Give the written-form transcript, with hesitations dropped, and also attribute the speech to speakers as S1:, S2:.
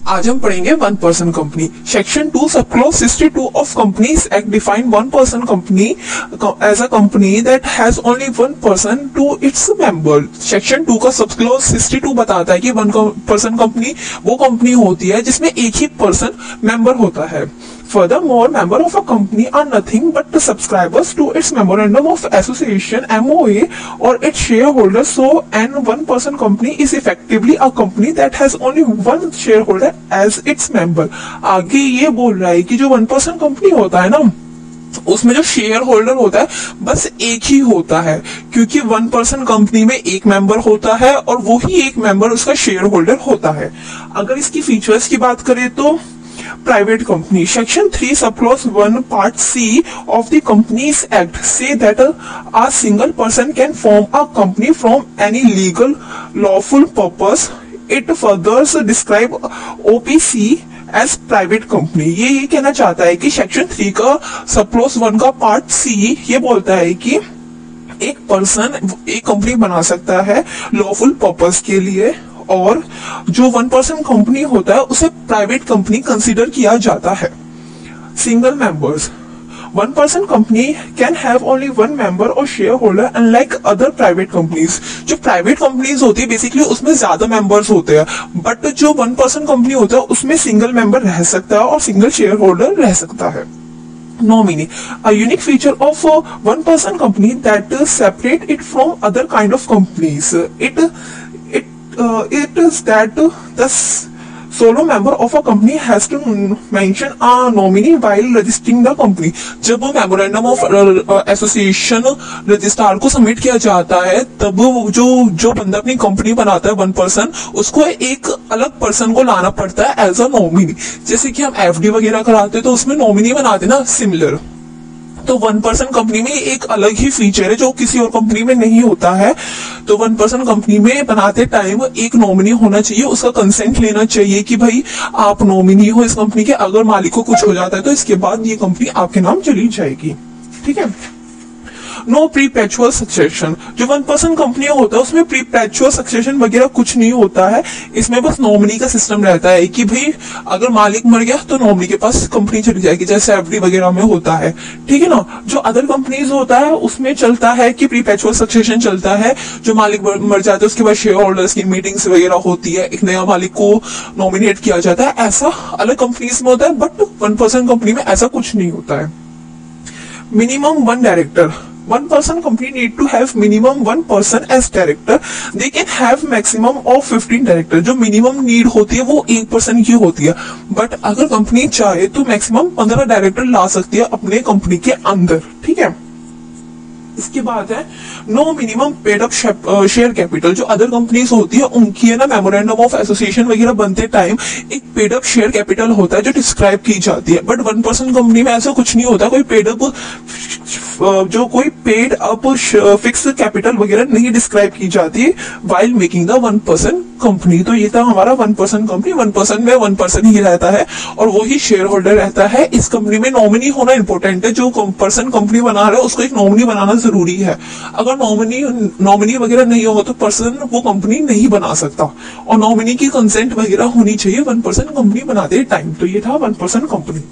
S1: आज हम पढ़ेंगे one person company. Section 2 sub clause 62 of companies act define one person company as a company that has only one person to its member. Section 2 का sub clause 62 बताता है कि one person company वो company होती है जिसमें एक ही person member होता है। Furthermore, member of a company are nothing but the subscribers to its memorandum of association (MOA) or its shareholders. So, an one-person company is effectively a company that has only one shareholder as its member. आगे ये बोल रहा है कि जो one person company होता है ना, उसमें जो शेयर होल्डर होता है बस एक ही होता है, क्योंकि वन पर्सन कंपनी में एक मेंबर होता है और वो ही एक मेंबर उसका शेयर होल्डर होता है। अगर इसकी फीचर्स की बात करें तो Private company. Section 3 subclause 1 part C of the Companies Act say that a single person can form a company from any legal lawful purpose. It further describe OPC as private company. ये कहना चाहता है कि section 3 का subclause 1 का part सी ये बोलता है कि एक पर्सन एक कंपनी बना सकता है लॉफुल पर्पस के लिए, और जो वन पर्सन कंपनी होता है उसे प्राइवेट कंपनी कंसीडर किया जाता है। Single members. One person company can have only one member और share holder unlike other private companies. जो प्राइवेट कंपनीज होती है बेसिकली उसमें ज्यादा मेंबर्स होते हैं, बट जो वन पर्सन कंपनी होता है उसमें सिंगल मेंबर रह सकता है और सिंगल शेयर होल्डर रह सकता है। Nominee, a unique feature of a one-person company that separate it from other kind of companies. It is that the solo member of a company has to mention a nominee while registering the company. जब वो memorandum of association registrar को submit किया जाता है तब जो बंदा अपनी कंपनी बनाता है वन पर्सन, उसको एक अलग पर्सन को लाना पड़ता है एज अ नॉमिनी। जैसे कि हम एफडी वगैरह कराते हैं तो उसमें नॉमिनी बनाते ना, सिमिलर। तो वन पर्सन कंपनी में एक अलग ही फीचर है जो किसी और कंपनी में नहीं होता है। तो वन पर्सन कंपनी में बनाते टाइम एक नॉमिनी होना चाहिए, उसका कंसेंट लेना चाहिए कि भाई आप नॉमिनी हो इस कंपनी के, अगर मालिक को कुछ हो जाता है तो इसके बाद ये कंपनी आपके नाम चली जाएगी। ठीक है। No perpetual succession. जो वन पर्सन कंपनी होता है उसमें प्रीपेचुअल सक्सेशन वगैरह कुछ नहीं होता है, इसमें बस नॉमिनी का सिस्टम रहता है कि भाई अगर मालिक मर गया तो नॉमिनी के पास कंपनी चली जाएगी, जैसे एफडी वगैरह में होता है। ठीक है ना। जो अदर कंपनीज होता है उसमें चलता है कि प्रीपेचुअल सक्सेशन चलता है, जो मालिक मर जाता है उसके बाद शेयर होल्डर्स की मीटिंग्स वगैरह होती है, एक नया मालिक को नॉमिनेट किया जाता है, ऐसा अलग कंपनीज में होता है, बट वन पर्सन कंपनी में ऐसा कुछ नहीं होता है। Minimum one director. One person company need to have minimum one person as director. They can have maximum of 15 director. जो मिनिमम नीड होती है वो एक पर्सन की होती है, बट अगर कंपनी चाहे तो मैक्सिमम 15 डायरेक्टर ला सकती है अपने कंपनी के अंदर। ठीक है। इसके बाद है no minimum paid up share capital. जो अदर कंपनीज होती है उनकी है ना मेमोरेंडम ऑफ एसोसिएशन वगैरह बनते टाइम एक पेड अप शेयर कैपिटल होता है जो डिस्क्राइब की जाती है, बट वन पर्सन कंपनी में ऐसा कुछ नहीं होता। कोई पेड अप फिक्स कैपिटल वगैरह नहीं डिस्क्राइब की जाती while making the one person company. तो ये था हमारा one person company. One person में वन पर्सन ही रहता है और वो ही शेयर होल्डर रहता है। इस कंपनी में नॉमिनी होना इंपॉर्टेंट है। जो पर्सन कंपनी बना रहा है उसको एक नॉमिनी बनाना जरूरी है। अगर नॉमिनी वगैरह नहीं होगा तो पर्सन वो कंपनी नहीं बना सकता, और नॉमिनी की कंसेंट वगैरह होनी चाहिए वन पर्सन कंपनी बनाते टाइम। तो ये था वन पर्सन कंपनी।